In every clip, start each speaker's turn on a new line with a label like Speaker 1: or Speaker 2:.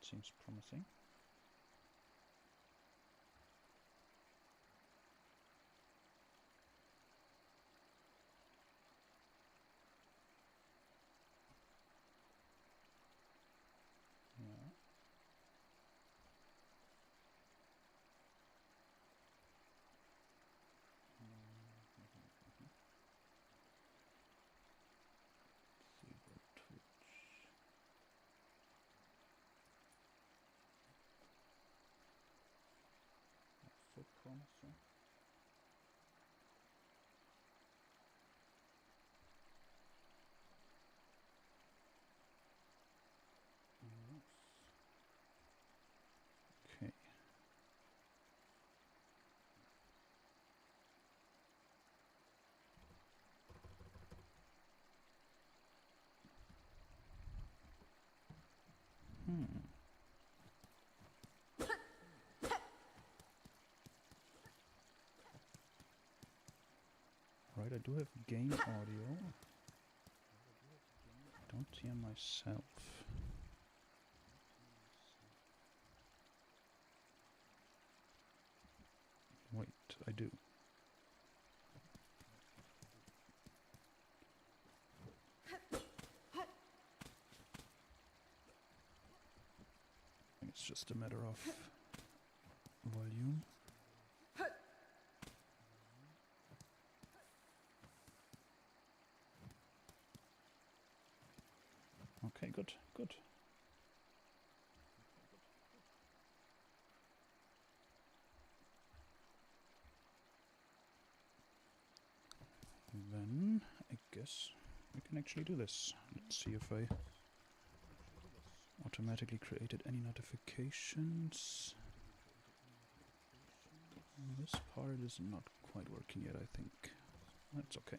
Speaker 1: That seems promising. Yeah. So promising. Yes. Okay. Right, I do have game audio. Don't hear myself. Wait, I do. It's just a matter of volume. Okay, good, good. Then I guess we can actually do this. Let's see if I automatically created any notifications. This part is not quite working yet, I think. That's okay.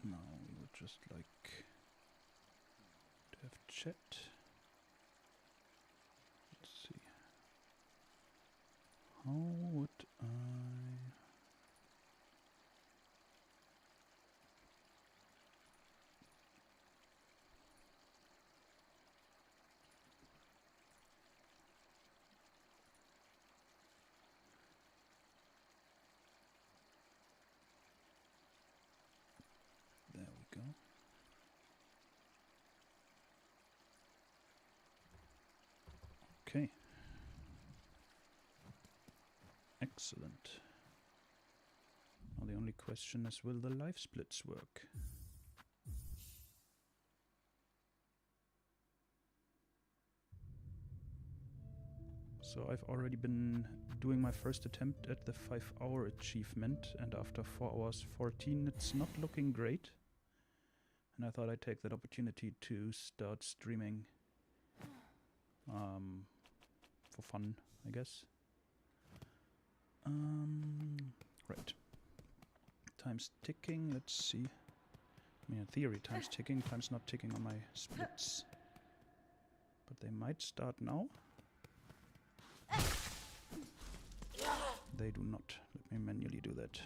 Speaker 1: No, we would just like to have chat. Let's see. How would I... There we go. Okay. Excellent. Now the only question is, will the live splits work? So I've already been doing my first attempt at the 5-hour achievement, and after 4 hours 14 it's not looking great. And I thought I'd take that opportunity to start streaming for fun, I guess. Right. Time's ticking, let's see. I mean, in theory, time's ticking, time's not ticking on my splits. But they might start now. They do not. Let me manually do that.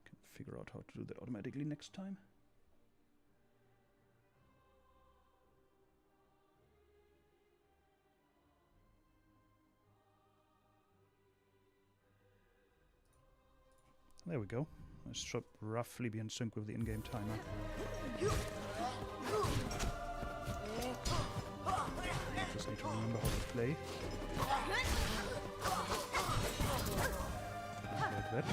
Speaker 1: Can figure out how to do that automatically next time. There we go. I should roughly be in sync with the in-game timer. I just need to remember how to play. Like that.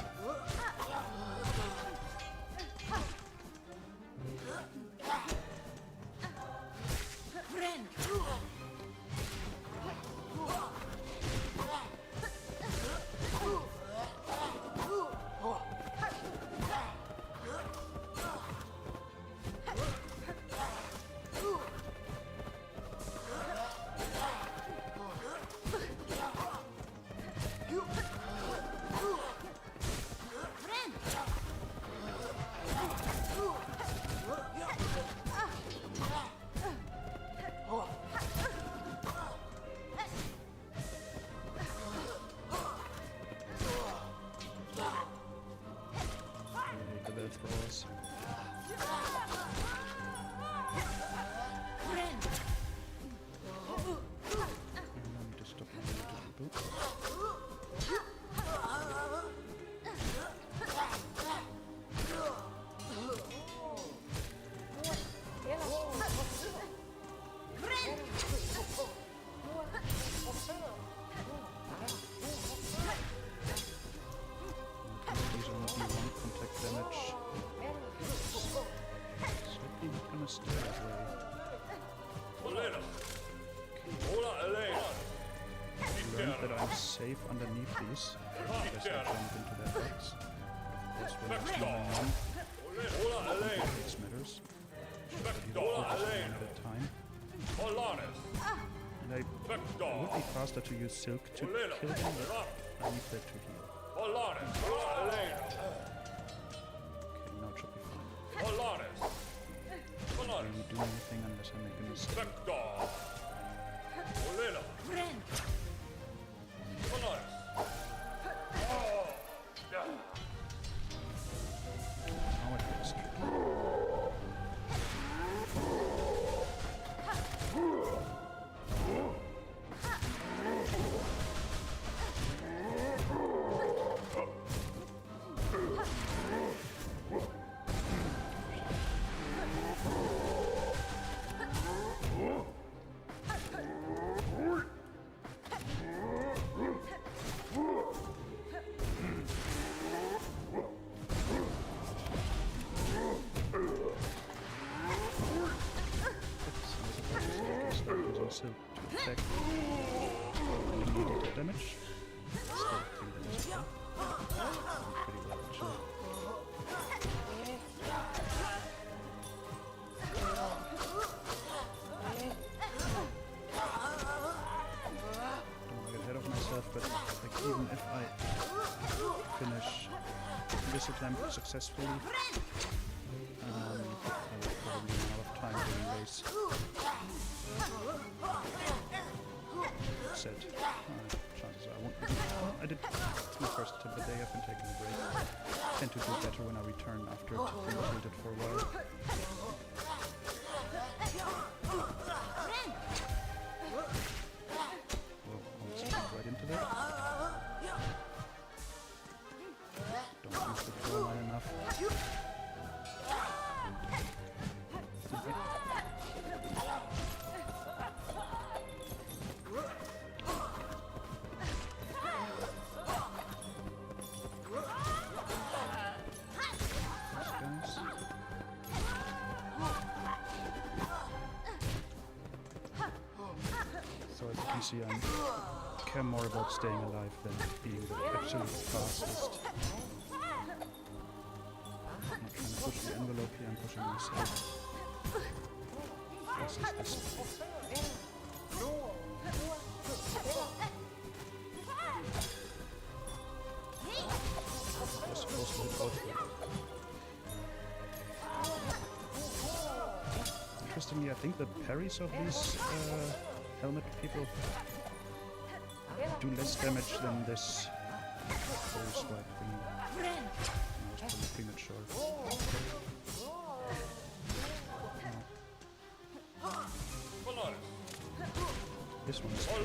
Speaker 1: safe underneath these. Unless I jump into their backs. Of course, when I'm moving on, it matters. But you focus on one at a time. And it would be faster to use Silk to kill them, but I need that to heal. Okay, now it should be fine. Can't really do anything unless I make a mistake. Now it gets tricky. Silk to attack immediate damage. Still kill them as well. Pretty well actually. Don't want to get ahead of myself, but like even if I finish this attempt successfully, I will probably run out of time during race. Said, chances are I won't be. Well, I did. It's my first attempt, but they have been taking a break. I tend to do better when I return after being tilted for a while. Well, almost jumped right into that. Don't use the draw line enough. See, I care more about staying alive than being the absolute fastest. I'm not trying to push the envelope here, I'm pushing myself. This is this. I'm supposed to hit both of them. Interestingly, I think the parries of these helmet people do less damage than this whole swipe thing. No, it's probably premature. No. This one is tricky.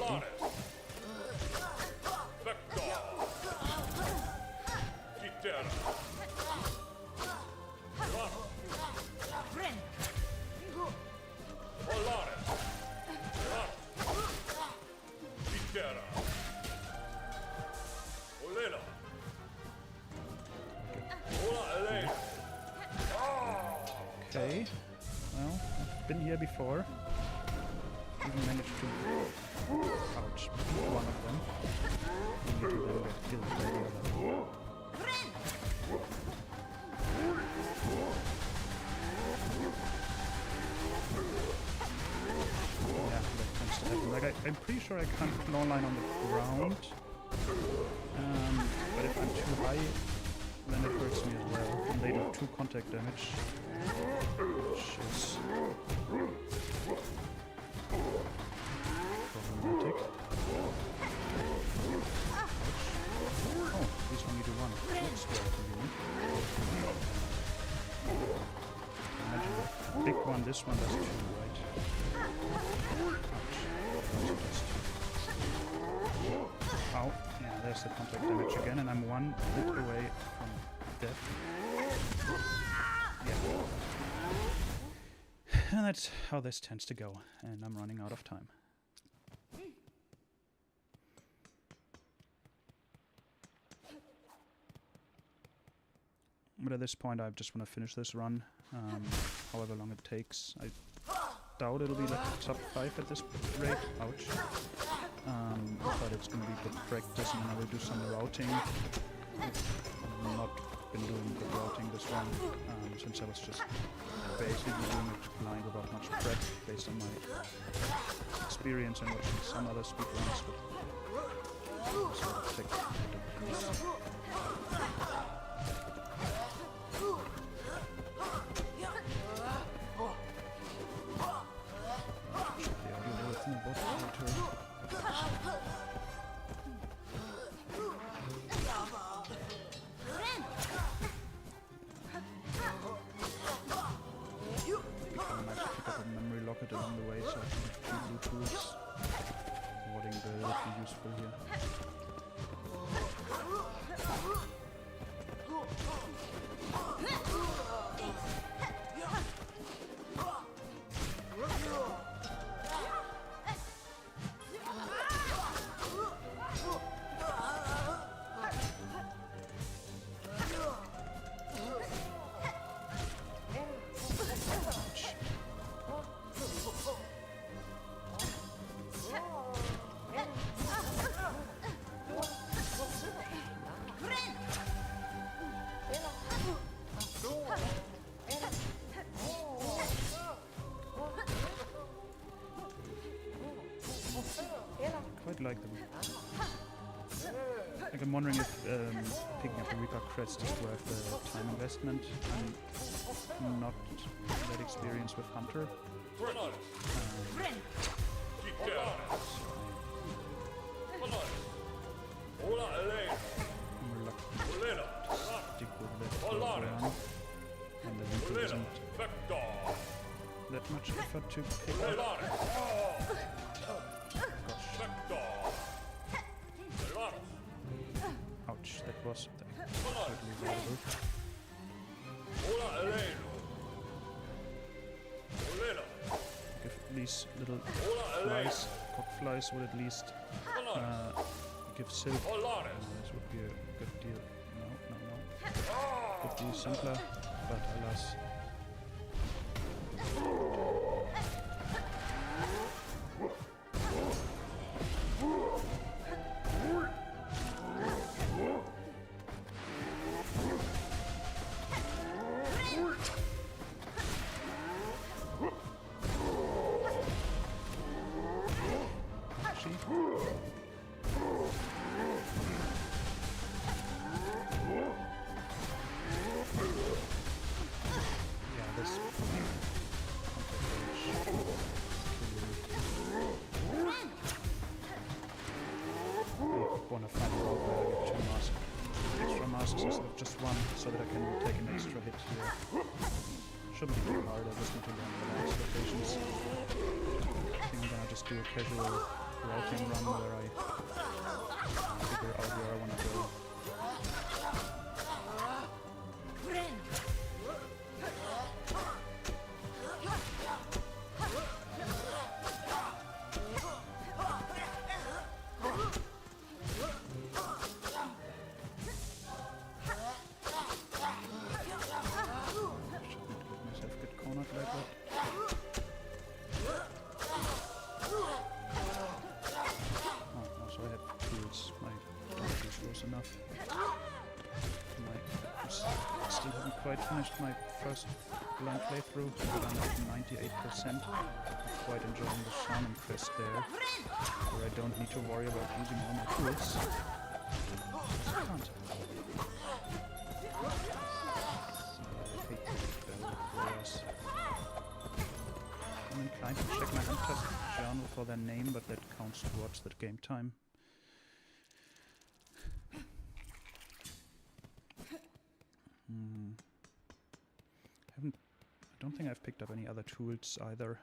Speaker 1: Okay, well, I've been here before. Even managed to ouch one of them. Only to then get killed by the other. Yeah, that tends to happen. Like I'm pretty sure I can't claw line on the ground. But if I'm too high, then it hurts me as well. And they do 2 contact damage, which is problematic. Oh, these only do 1. Looks well to me. Imagine the big one, this one does 2, right? Ouch. Ow. Yeah, there's the contact damage again, and I'm 1 hit away from death. Yeah. And that's how this tends to go, and I'm running out of time. But at this point I just want to finish this run, however long it takes. I doubt it'll be like top 5 at this rate. Ouch. But it's gonna be good practice, and then I will do some routing. I've not been doing good routing this one, since I was just basically doing it blind without much prep, based on my experience and watching some other speedruns with sort of techniques. Along the way, so I can have 2 blue tools. Warding bill would be useful here. Quite like them. Like, I'm wondering if picking up a Reaper crest is worth the time investment. I'm not that experienced with Hunter. I'm reluctant to stick with that program, and the Reaper isn't that much effort to pick up. Ouch, that was totally avoidable. If these little flies, cock flies, would at least give Silk. This would be a good deal. No. Could be simpler, but alas. Want to find a route where I get 2 extra masks instead of just 1, so that I can take an extra hit here. Shouldn't be too hard, I just need to learn the last locations. I think I'm gonna just do a casual routing run where I figure out where I want to go. Enough. I still haven't quite finished my first blind playthrough, but I'm at 98%. I'm quite enjoying the Shaman quest there, where I don't need to worry about using all my tools. I can't. I'm inclined to check my Hunter's journal for their name, but that counts towards the game time. I don't think I've picked up any other tools either.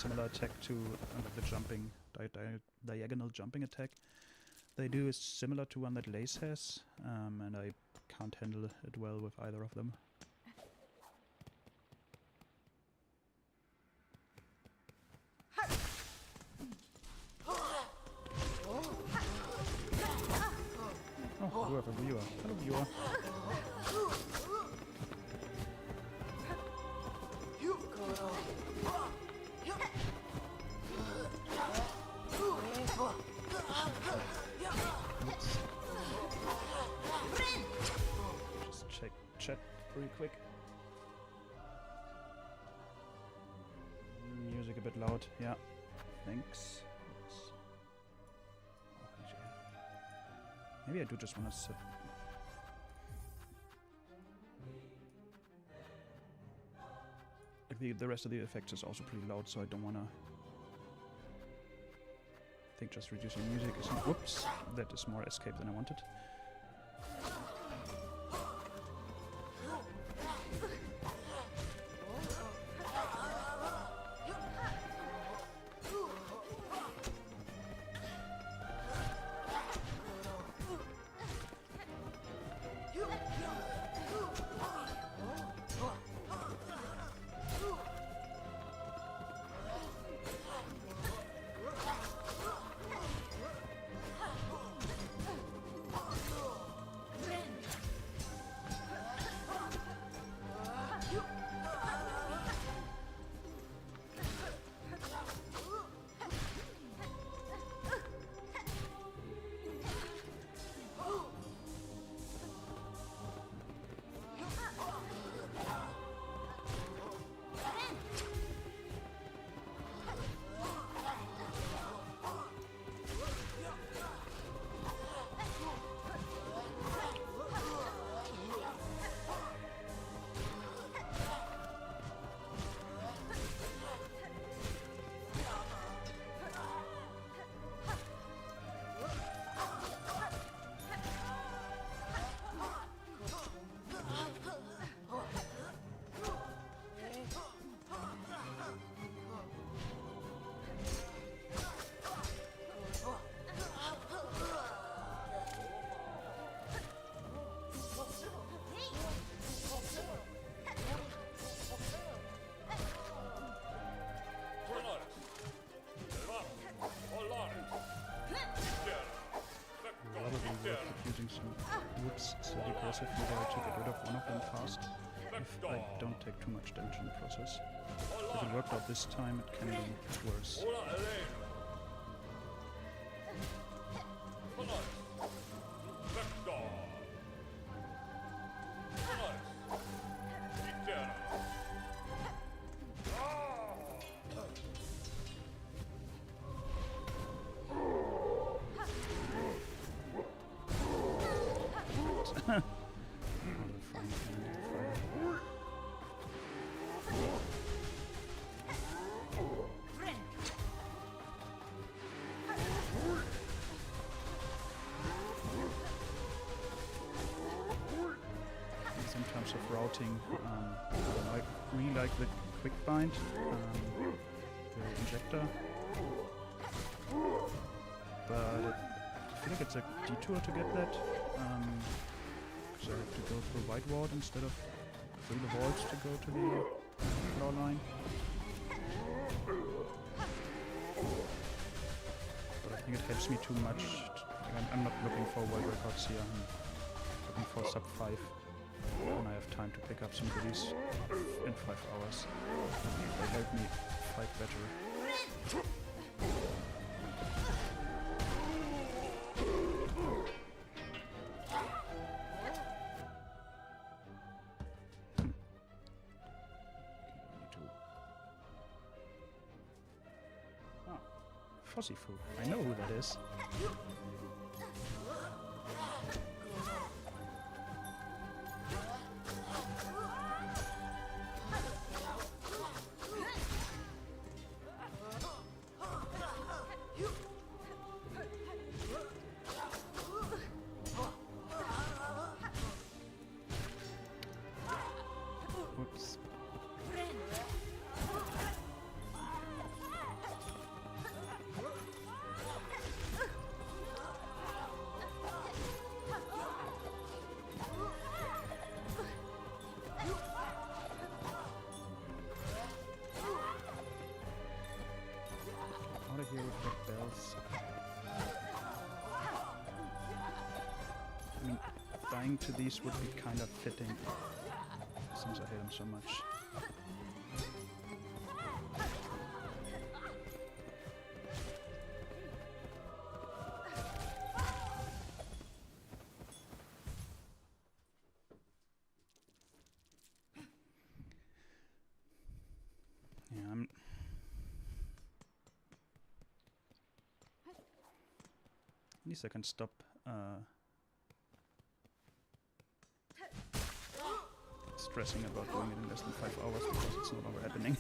Speaker 1: similar attack to the jumping, diagonal jumping attack they do is similar to one that Lace has, and I can't handle it well with either of them. Oh, you have a viewer. Hello, viewer. Just check chat pretty quick. Music a bit loud, yeah. Thanks. Maybe I do just want to sit. Like the rest of the effects is also pretty loud, so I don't want to. I think just reducing music is. Whoops! That is more escape than I wanted. Using some whoops so aggressively there to get rid of one of them fast if I don't take too much damage in the process. If it worked out this time, it can be worse. In terms of routing, I really like the quick bind, the injector, but I feel like it's a detour to get that, because I have to go through White Ward instead of through the walls to go to the floor line. But I think it helps me too much. I'm not looking for world records here, I'm looking for sub 5. When I have time to pick up some goodies in 5 hours. They help me fight better. Ah, Fossifu. I know who that is. here with the bells. I mean, dying to these would be kind of fitting, since I hate them so much. At least I can stop stressing about doing it in less than 5 hours because it's no longer happening.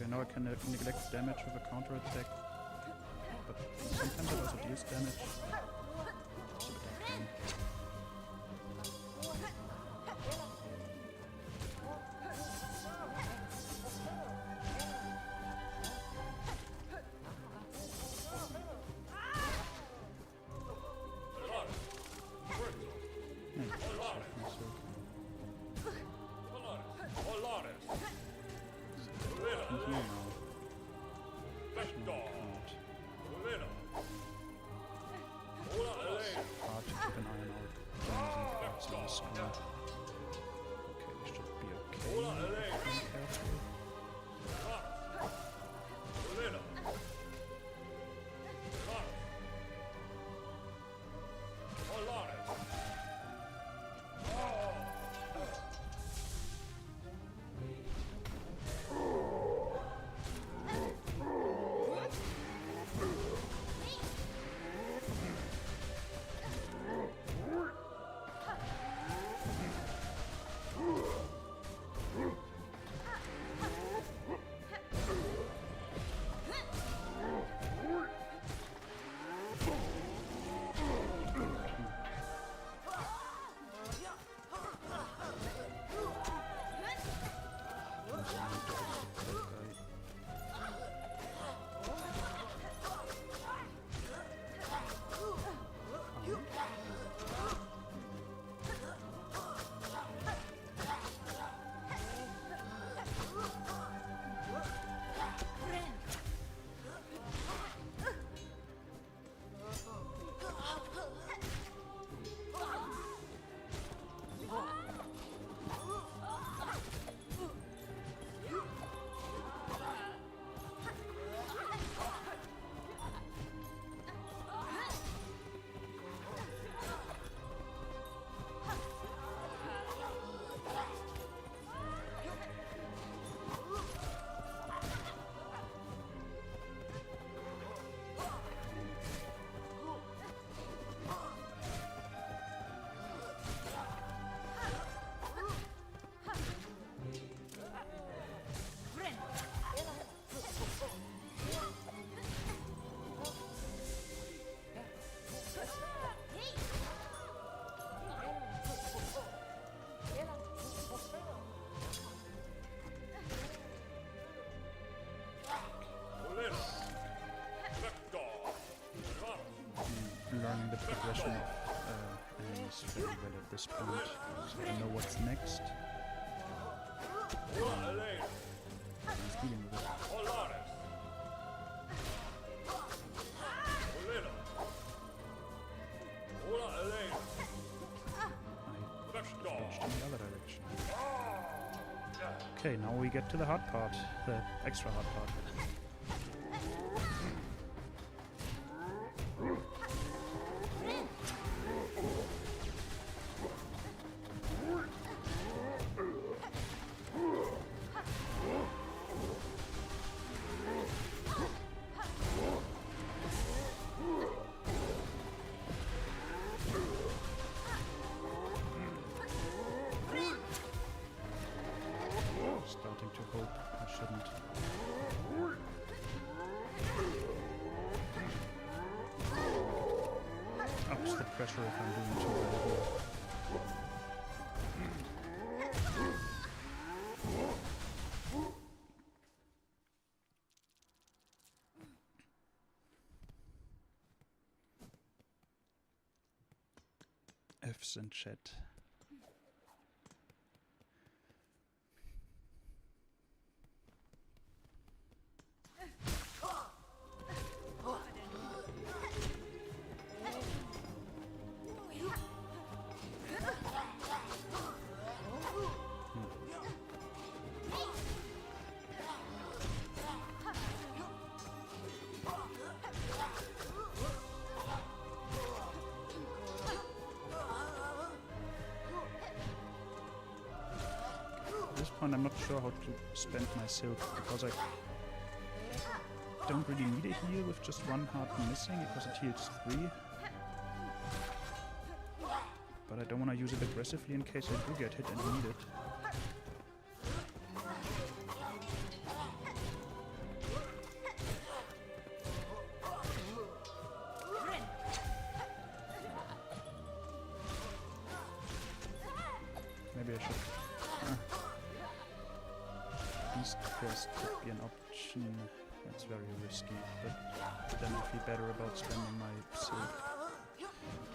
Speaker 1: Okay, now I can neglect damage with a counter attack, but sometimes it also deals damage. It's a bit of pain. Learning the progression of enemies very well at this point, so I know what's next. He's dealing with it. I switched in the other direction. Okay, now we get to the hard part, the extra hard part. Starting to hope I shouldn't. Ups the pressure if I'm doing too well here. F's in chat. At this point I'm not sure how to spend my silk, because I don't really need a heal with just one heart missing, because it heals 3. But I don't want to use it aggressively in case I do get hit and need it. Maybe I should... Beast Quest could be an option. That's very risky, but then I feel better about spending my silk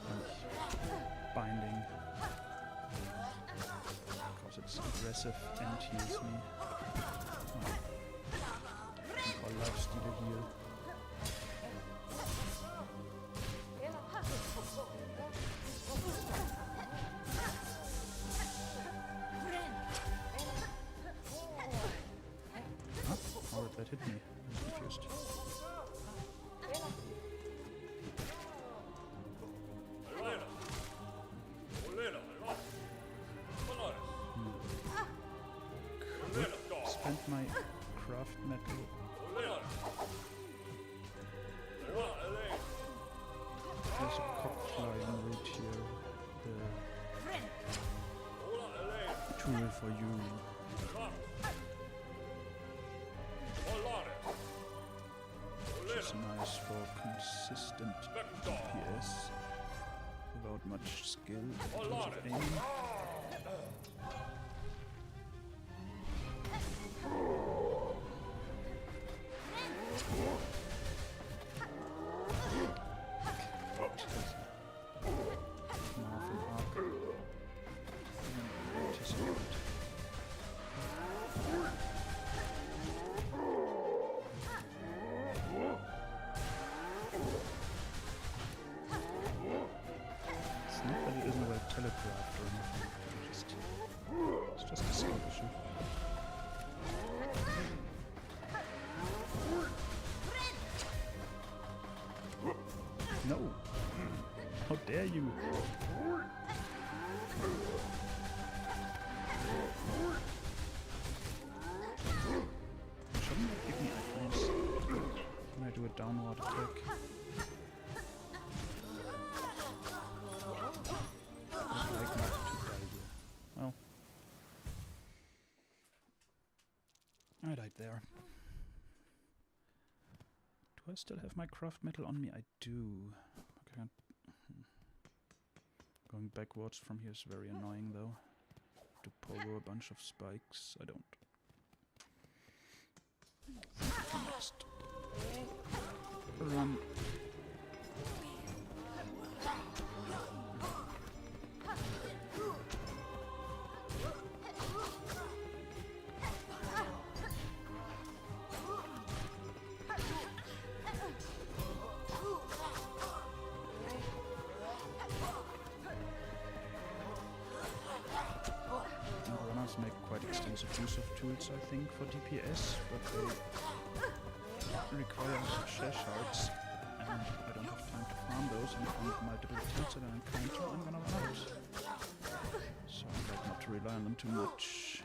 Speaker 1: and binding, because it's aggressive and heals me. Or lifesteal heal. How did that hit me? I'm confused. Spend my craft metal. There's a cockfly en route here. The tool for you. Which is nice for consistent DPS without much skill in terms of aiming. It's not that it isn't well telegraphed or anything. It's just a skill issue. No! How dare you! Shouldn't that give me items when I do a downward attack? I'd like not to die here. Well, I died there. Do I still have my craft metal on me? I do. Okay. Going backwards from here is very annoying though. To pogo a bunch of spikes. I don't. Next. Run. Runners make quite extensive those abusive tools, I think, for DPS, but they require shell shards, and I don't have time to farm those, and if I have multiple attempts at an encounter, I'm gonna run out. So I like not to rely on them too much.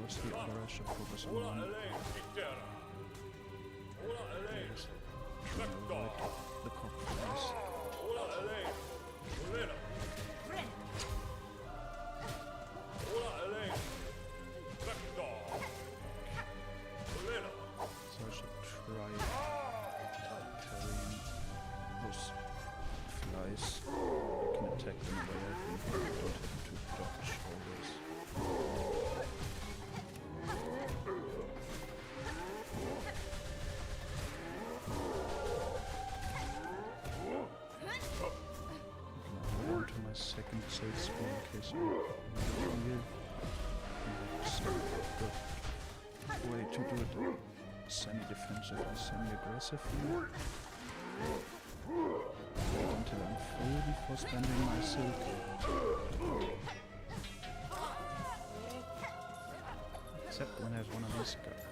Speaker 1: The other I should focus on one. Yes. Try to avoid the cockflies. So I should try parrying those flies. I can attack them away, I think. I don't have to dodge always. Second Silksong in case I'm here. That's the way to do it semi-defensive and semi-aggressively. Wait until I'm full before spending my silk. Except when there's one of these guys.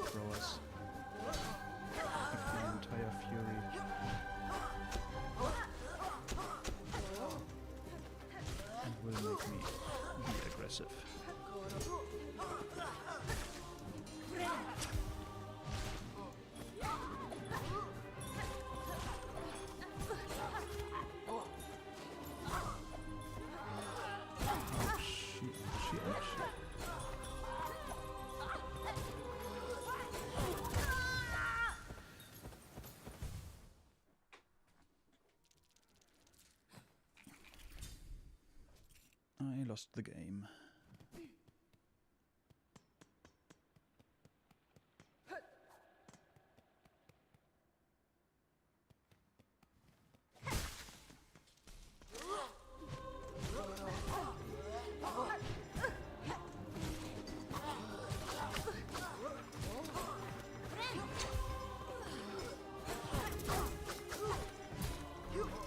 Speaker 1: Throwers. Entire fury. And will make me be aggressive. I lost the game.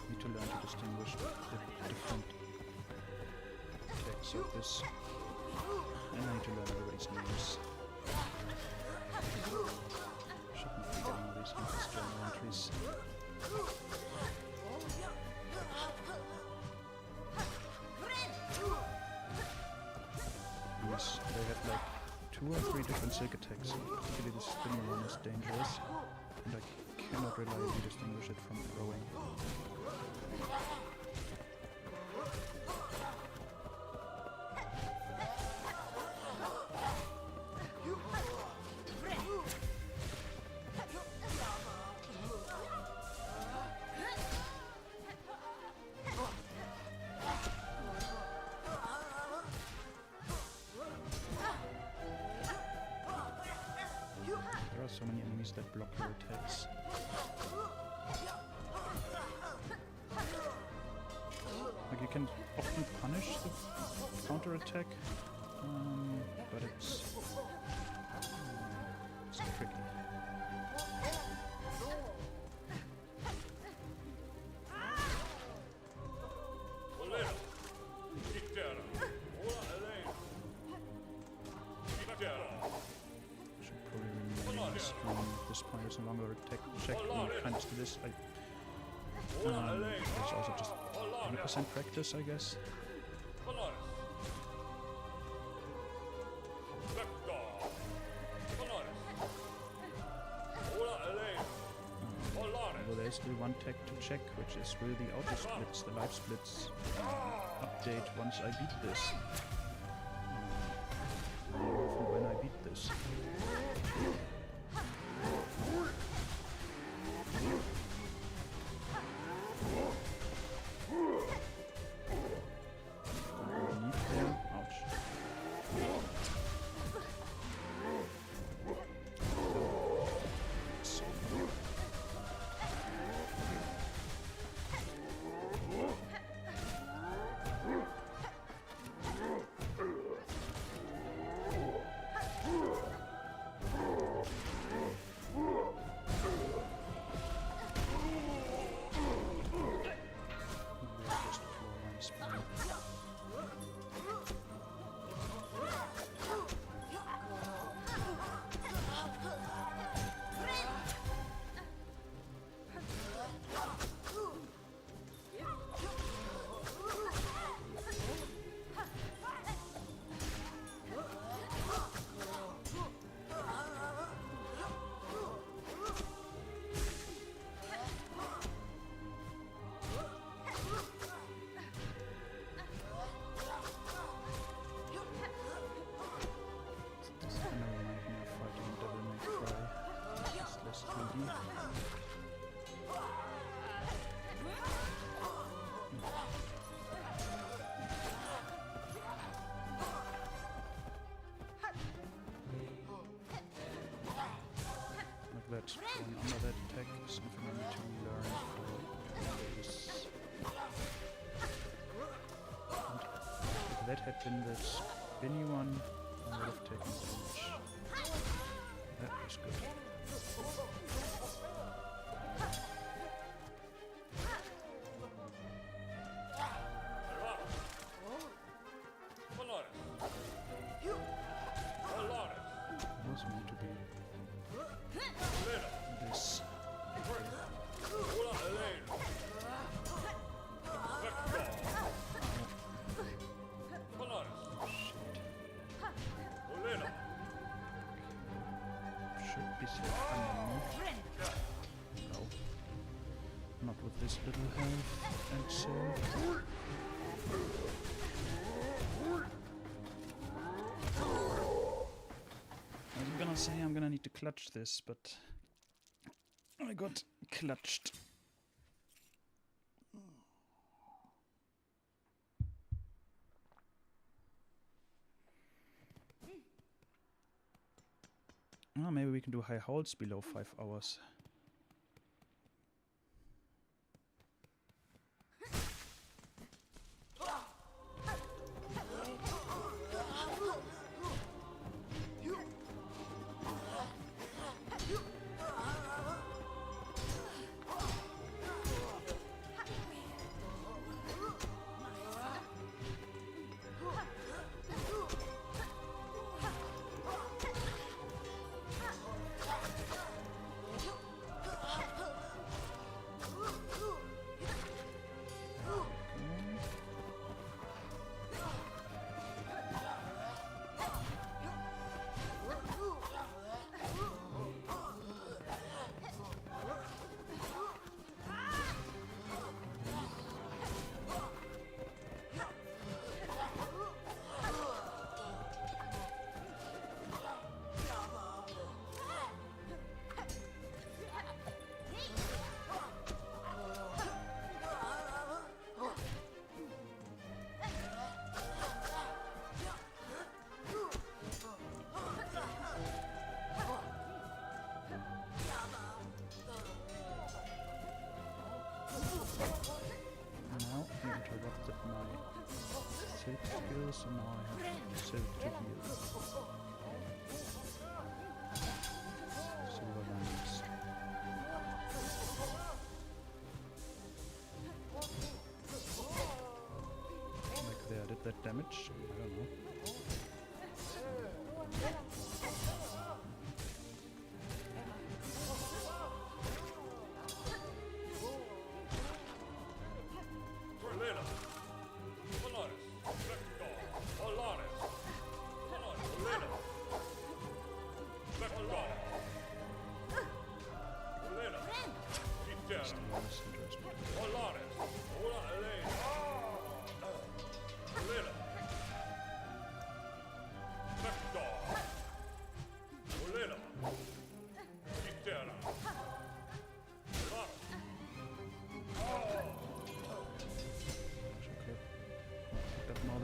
Speaker 1: Need to learn to distinguish the different of this, and I need to learn everybody's names. Shouldn't be getting all these useless journal entries. Yes, they have like 2 or 3 different silk attacks. Particularly the spinning one is dangerous, and I cannot reliably distinguish it from throwing. So many enemies that block your attacks. Like you can often punish the counter attack, but it's tricky. This point no longer check kindness to this. There's also just 20% practice, I guess. Although there's still one tech to check, which is will the auto splits, the life splits, update once I beat this. When I beat this. That going under that attack is something I need to learn for this. And if that had been the spinny one, I would have taken damage. That was good. It was meant to be. This. Should be safe underneath. No. Not with this little health and so. I was gonna say I'm gonna need to clutch this, but I got clutched. Oh, maybe we can do high holds below 5 hours. Silk skills, so now I have Silk to heal. Silver linings. Like there, did that damage? I don't know.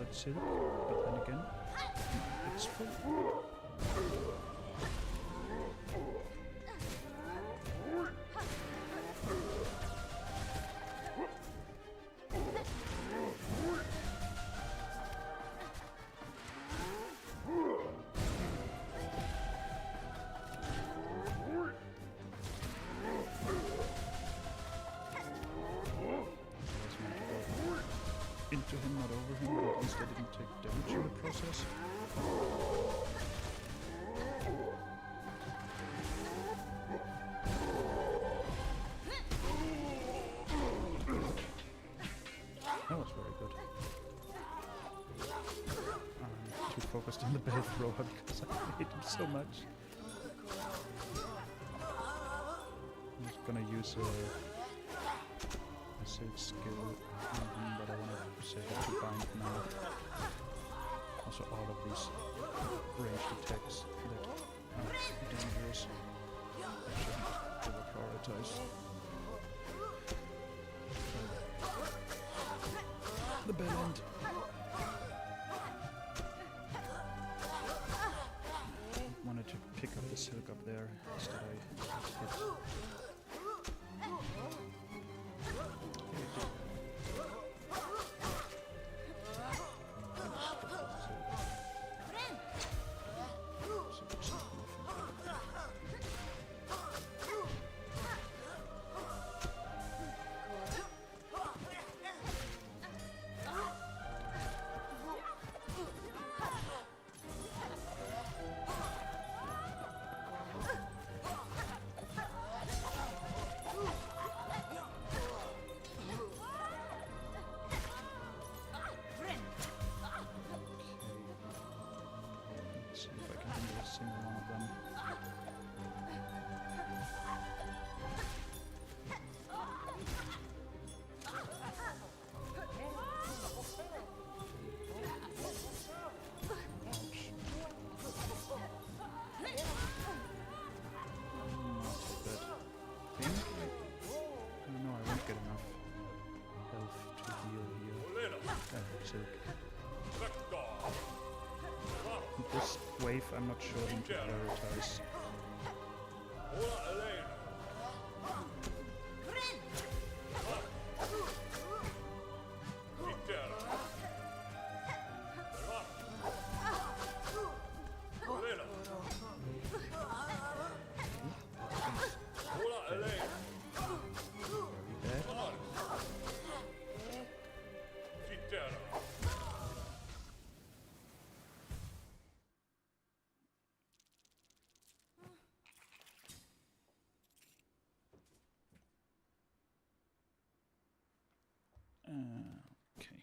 Speaker 1: that silk, but then again, it's full. Into him, not over him, but at least I didn't take damage in the process. That was very good. I'm too focused on the bell thrower because I hate him so much. I'm just gonna use a silk skill on him, but I want to save it to bind now. Also all of these ranged attacks that are dangerous. I should over-prioritize the bell end. Wanted to pick up the silk up there, instead I hit. See if I can do a single one of them. This wave, I'm not sure how to prioritize. Okay.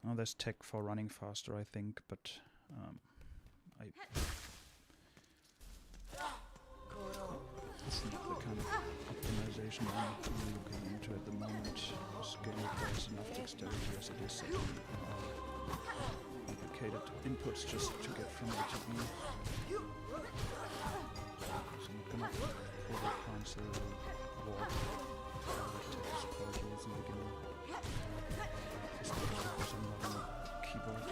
Speaker 1: Now there's tech for running faster, I think, but it's not the kind of optimization I'm looking into at the moment. This game requires enough dexterity as it is setting complicated inputs just to get from A to B. So I'm not gonna over-cancel walk text portals in the beginning. Just because I'm not on the keyboard.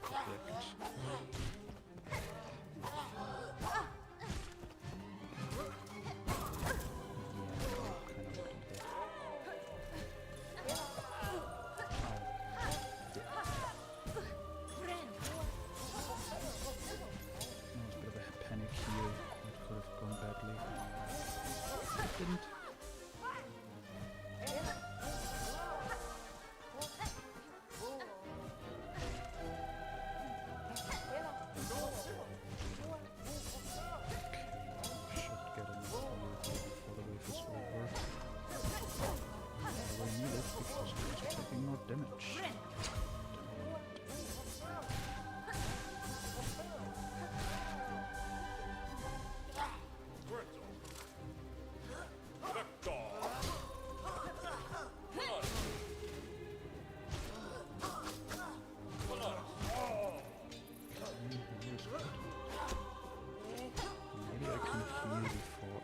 Speaker 1: Correct. Didn't. Should get enough heal before the wave is over. I will need it because I'm also taking more damage.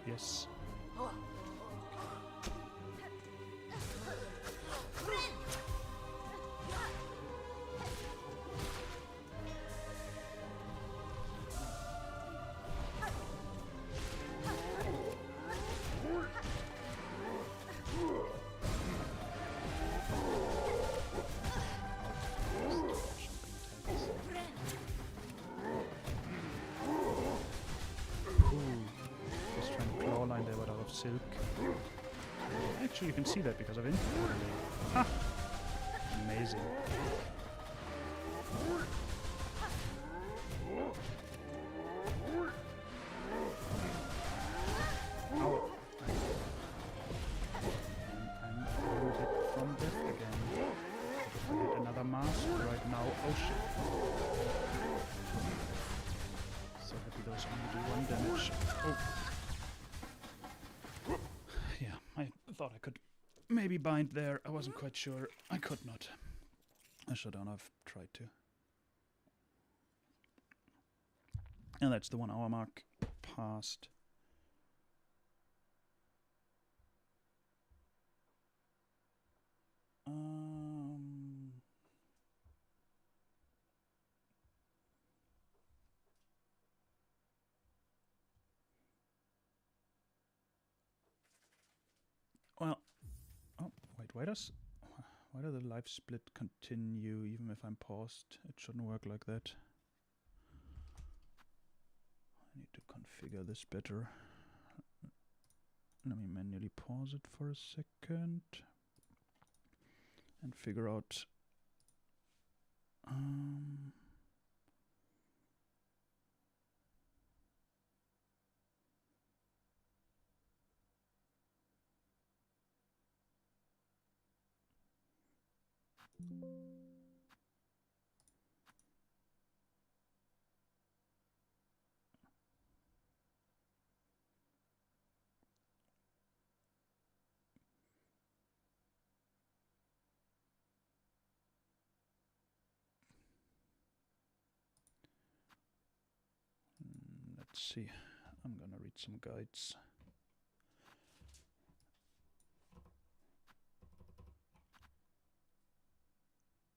Speaker 1: Yes. Silk. Actually, you can see that because of it. Ha! Amazing. Ow. I'm wounded from death again. If I hit another mask right now. Oh shit. So happy those only do 1 damage. Oh. I thought I could maybe bind there. I wasn't quite sure. I could not. I should have tried to. And that's the 1 hour mark passed. Well, oh, wait, why does the live split continue even if I'm paused? It shouldn't work like that. I need to configure this better. Let me manually pause it for a second and figure out let's see. I'm gonna read some guides.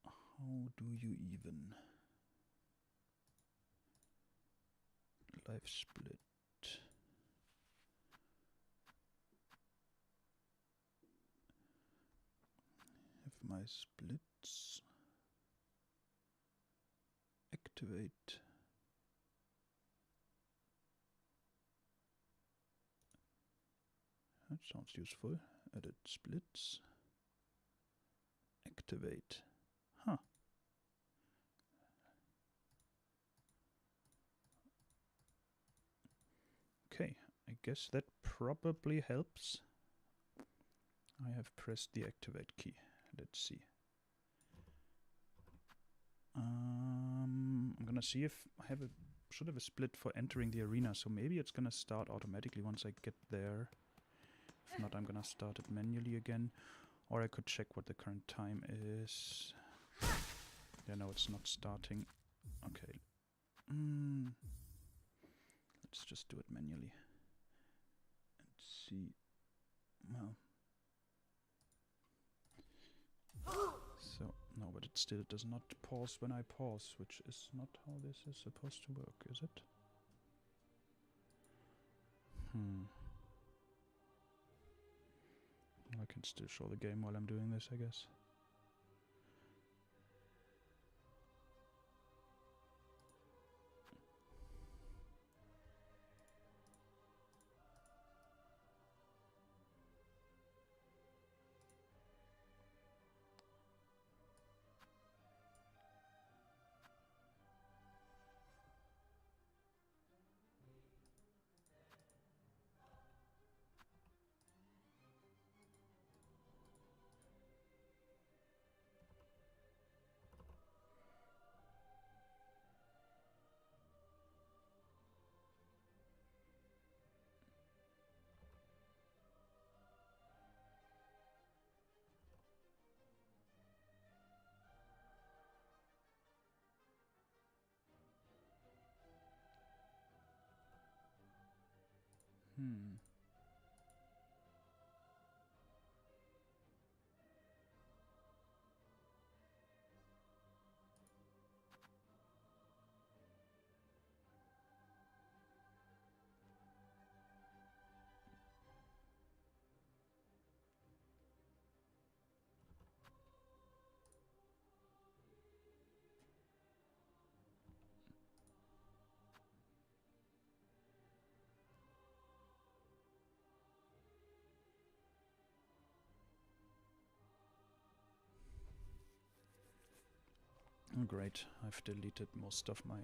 Speaker 1: How do you even live split? If my splits activate. That sounds useful. Edit splits. Activate. Huh. Okay, I guess that probably helps. I have pressed the activate key. Let's see. I'm gonna see if I should have a split for entering the arena, so maybe it's gonna start automatically once I get there. If not, I'm gonna start it manually again. Or I could check what the current time is. Yeah, no, it's not starting. Okay. Let's just do it manually. And see. Well. So, No, but it still does not pause when I pause, which is not how this is supposed to work, is it? I can still show the game while I'm doing this, I guess. Oh, great, I've deleted most of my...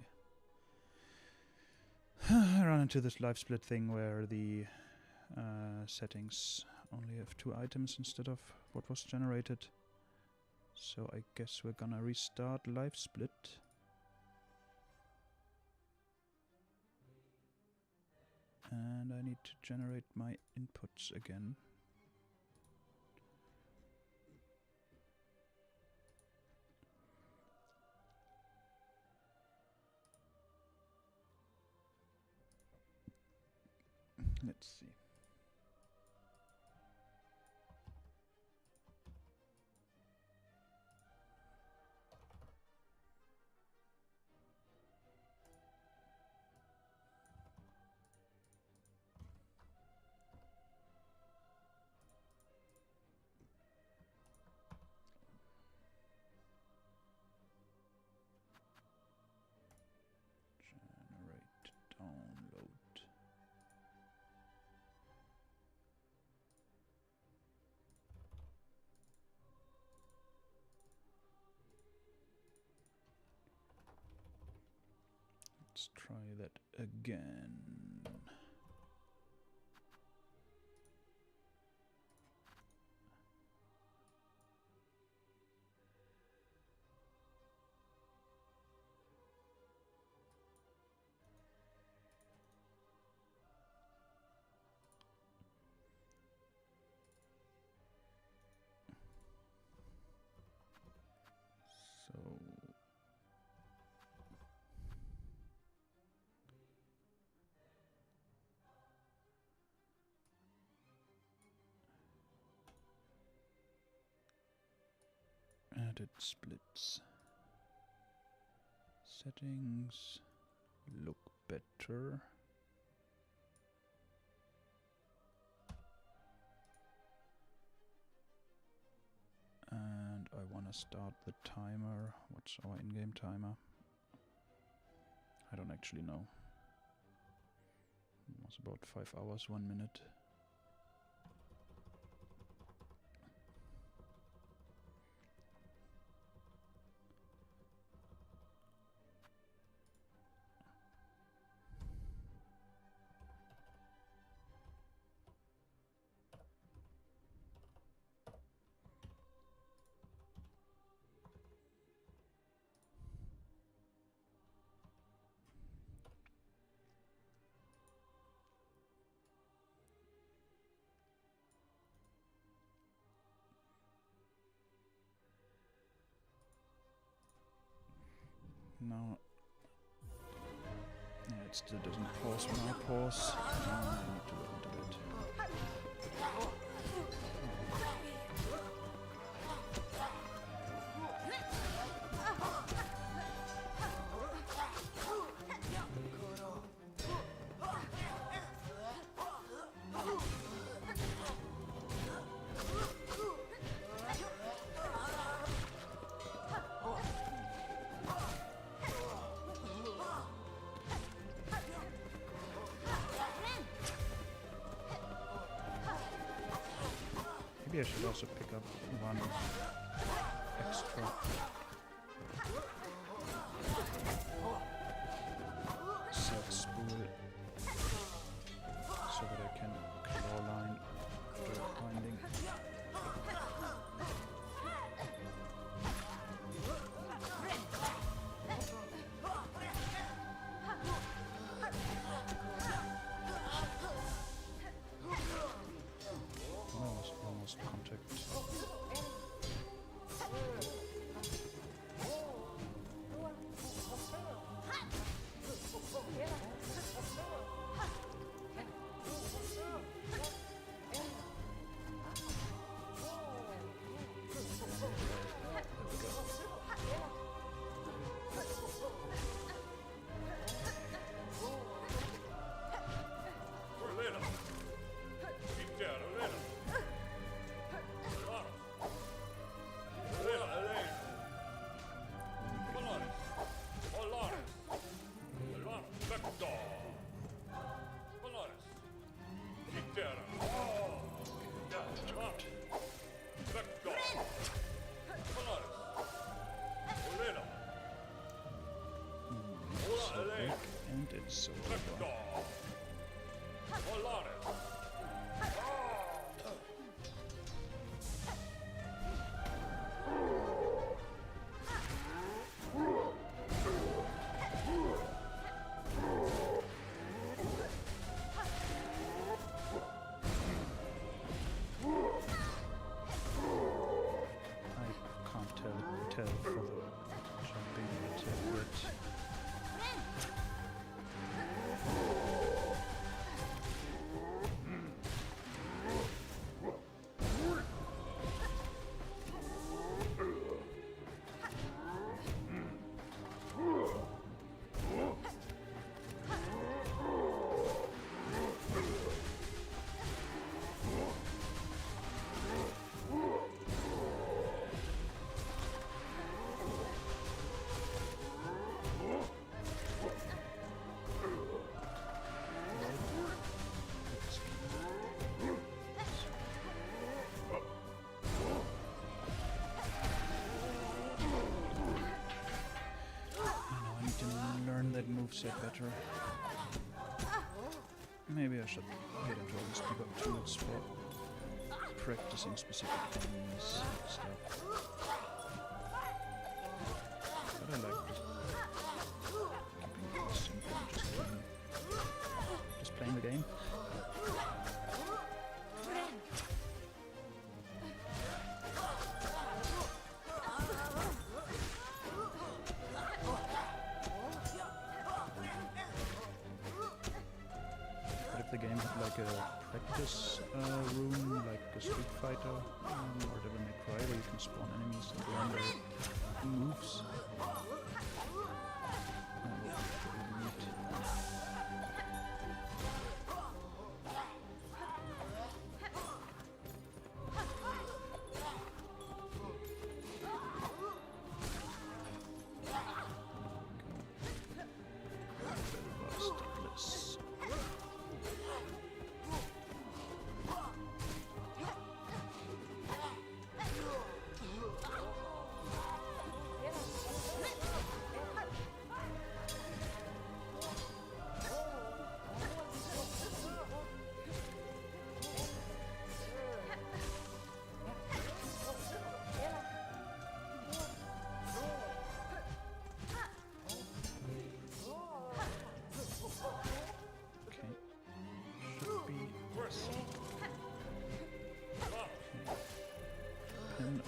Speaker 1: I run into this live split thing where the settings only have 2 items instead of what was generated. So I guess we're gonna restart live split. And I need to generate my inputs again. Let's see. Generate download. Let's try that again. So added splits. Settings look better. And I want to start the timer. What's our in-game timer? I don't actually know. It was about 5 hours, 1 minute. Now, yeah, it still doesn't pause when I pause. I need to look into it. Maybe I should also pick up one extra. Silk spool so that I can claw line after binding. That was almost contact. And it's so over. I can't tell for the jumping attack yet. That moveset better. Maybe I should get into all these debug tools for practicing specific things and stuff. But I like just keeping it simple, just playing the game. The game had like a practice room, like a Street Fighter or Devil May Cry, where you can spawn enemies and learn their moves.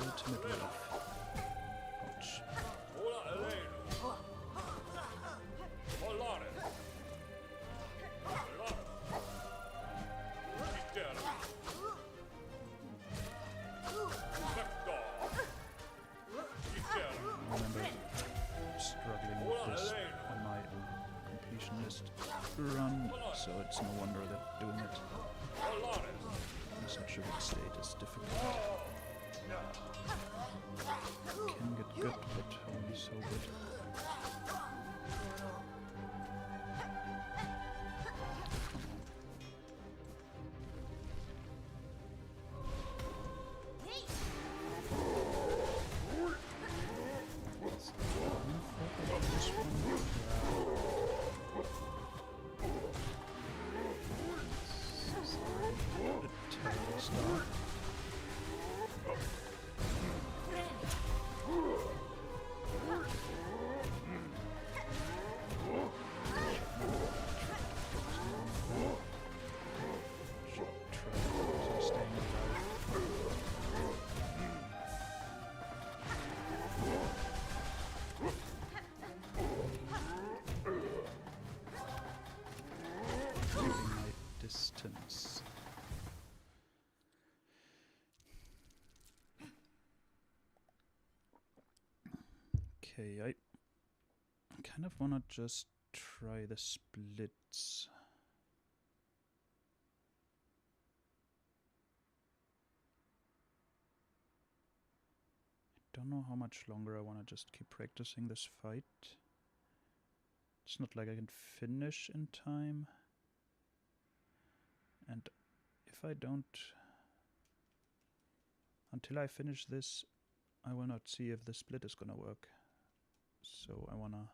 Speaker 1: Ultimate love. Ouch. I remember struggling with this on my completionist run, so it's no wonder that doing it in such a big state is difficult. Can get good, but only so good. Come Okay, I kind of wanna just try the splits. Don't know how much longer I wanna just keep practicing this fight. It's not like I can finish in time. And if I don't... Until I finish this, I will not see if the split is gonna work. So I'm gonna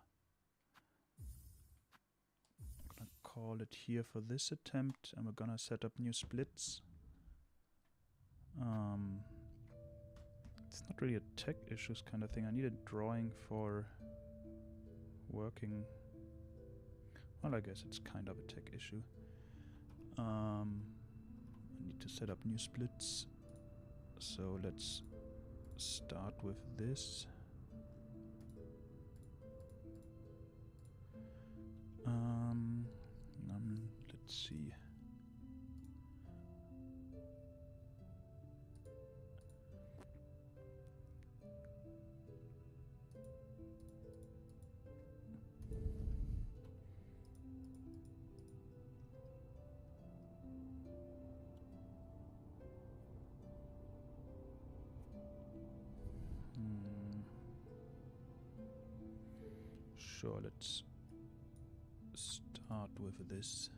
Speaker 1: call it here for this attempt, and we're gonna set up new splits. It's not really a tech issues kind of thing. I need a drawing for working. Well, I guess it's kind of a tech issue. I need to set up new splits. So let's start with this. Let's see. Sure, let's start with this.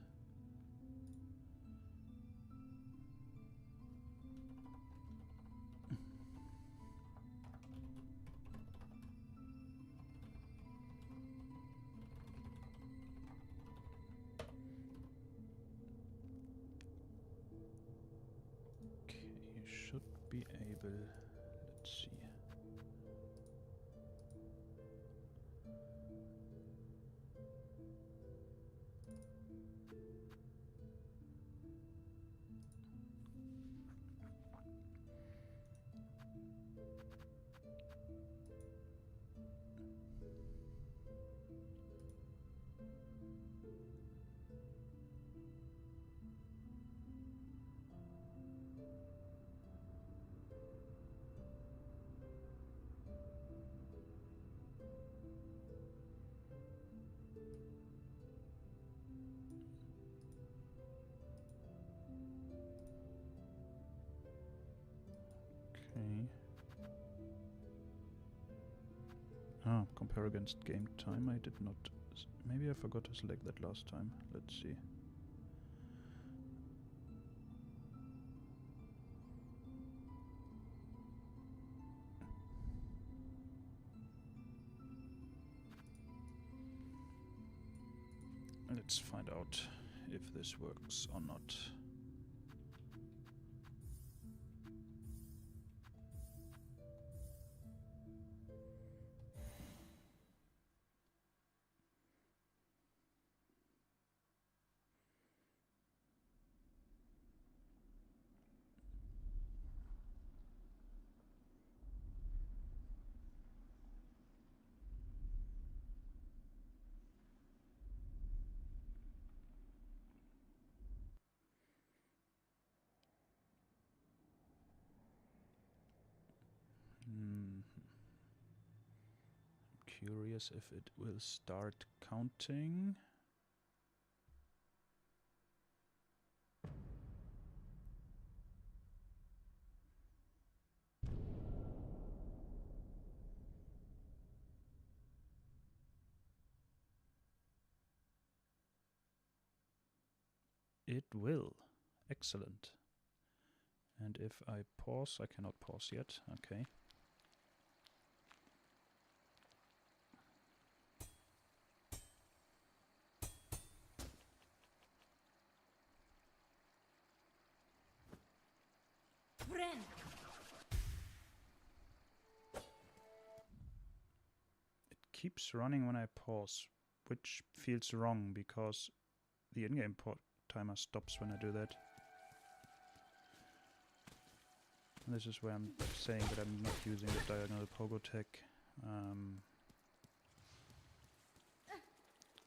Speaker 1: Okay, you should be able, let's see. Okay. Ah, compare against game time. I did not. Maybe I forgot to select that last time. Let's see. Let's find out if this works or not. Curious if it will start counting. It will. Excellent. And if I pause, I cannot pause yet. Okay. It keeps running when I pause, which feels wrong because the in-game timer stops when I do that. And this is where I'm saying that I'm not using the diagonal pogo tech.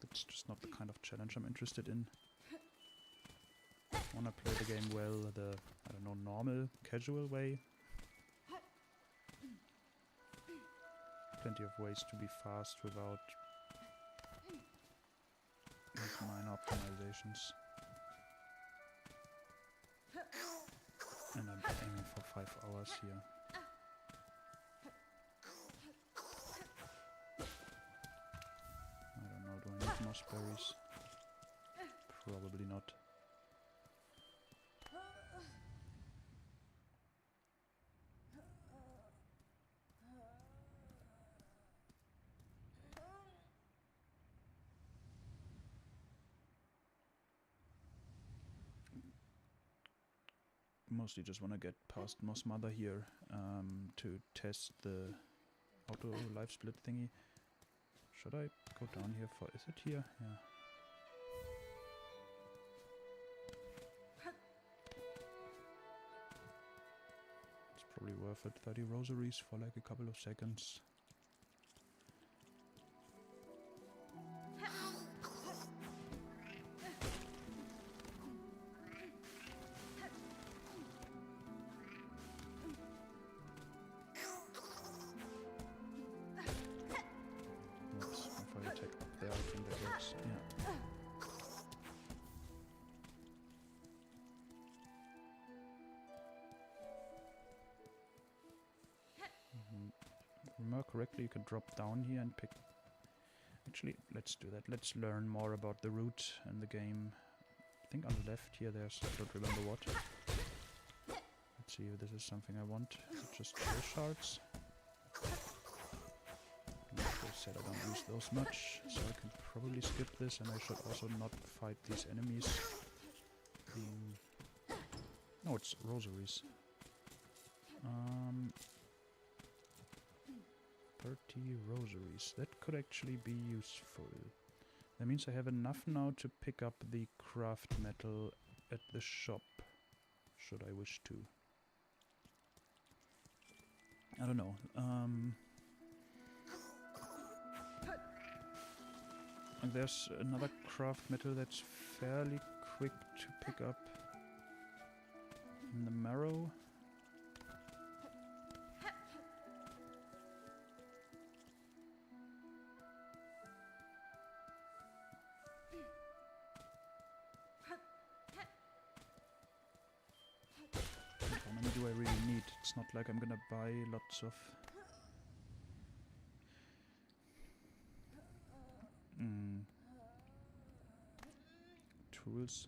Speaker 1: It's just not the kind of challenge I'm interested in. I wanna play the game well, the, I don't know, normal, casual way. plenty of ways to be fast without these minor optimizations. And I'm aiming for 5 hours here. I don't know, do I need moss berries? Probably not. Mostly just want to get past Moss Mother here to test the auto life split thingy. Should I go down here for... is it here? Yeah. It's probably worth it. 30 rosaries for like a couple of seconds. Remember correctly, you can drop down here and pick... Actually, let's do that. Let's learn more about the route and the game. I think on the left here there's... I don't remember what. Let's see if this is something I want. Is it just clay shards? Like I said, I don't use those much, so I can probably skip this, and I should also not fight these enemies. No, it's rosaries. 30 rosaries. That could actually be useful. That means I have enough now to pick up the craft metal at the shop, should I wish to. I don't know. And there's another craft metal that's fairly quick to pick up in the marrow. How many do I really need? It's not like I'm gonna buy lots of... tools.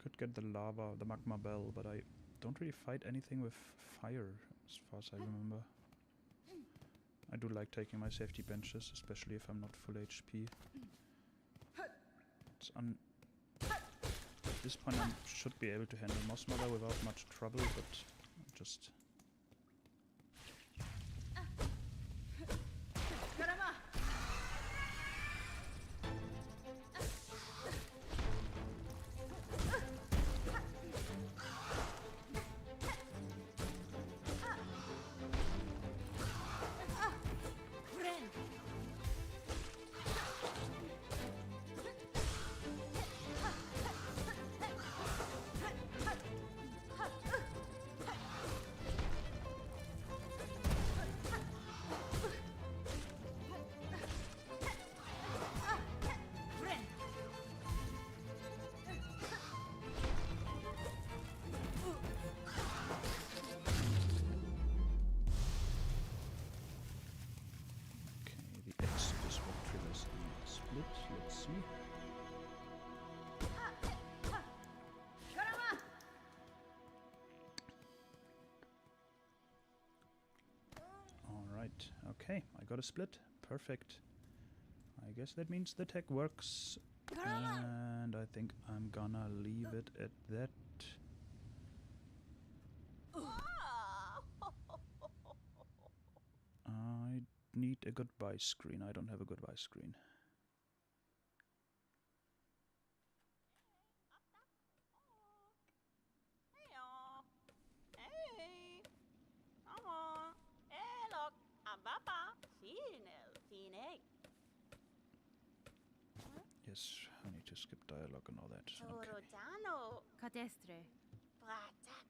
Speaker 1: Could get the lava, the magma bell, but I don't really fight anything with fire, as far as I remember. I do like taking my safety benches, especially if I'm not full HP. It's at this point I should be able to handle Moss Mother without much trouble, but just... Let's see. Alright, okay, I got a split. Perfect. I guess that means the tech works. And I think I'm gonna leave it at that. I need a goodbye screen. I don't have a goodbye screen. Yes, I need to skip dialogue and all that. Okay.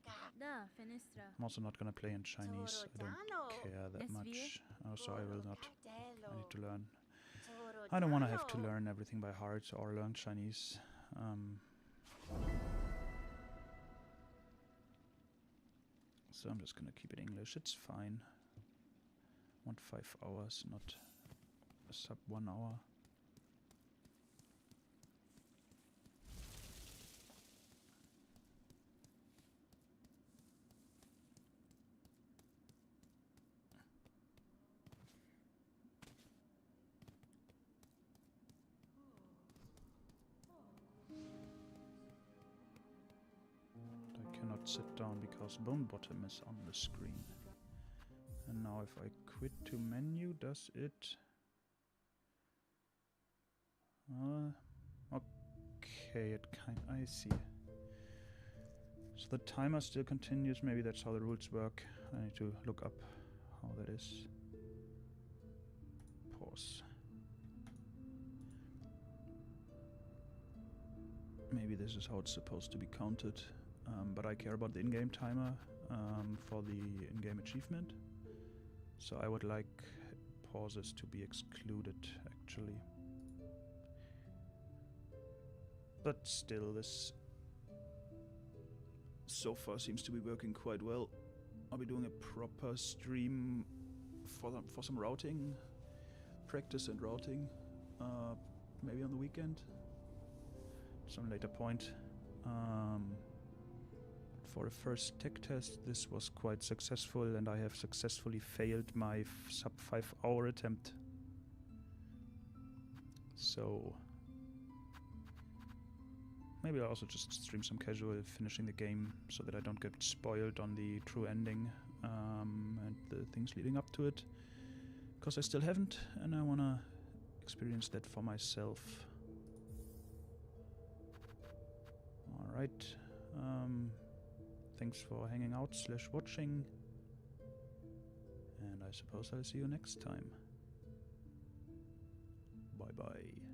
Speaker 1: I'm also not gonna play in Chinese. I don't care that much. So I will not. I need to learn. I don't want to have to learn everything by heart or learn Chinese. So I'm just gonna keep it English. It's fine. I want 5 hours, not a sub 1 hour. I cannot sit down because Bone Bottom is on the screen. And now if I quit to menu, does it... okay, it I see. So the timer still continues, maybe that's how the rules work. I need to look up how that is. Pause. Maybe this is how it's supposed to be counted. But I care about the in-game timer for the in-game achievement. So I would like pauses to be excluded, actually. But still, this so far seems to be working quite well. I'll be doing a proper stream for some routing, practice and routing, maybe on the weekend, some later point. For a first tech test, this was quite successful, and I have successfully failed my sub 5 hour attempt. So maybe I'll also just stream some casual, finishing the game, so that I don't get spoiled on the true ending and the things leading up to it. Because I still haven't, and I wanna experience that for myself. Alright. Thanks for hanging out / watching. And I suppose I'll see you next time. Bye bye.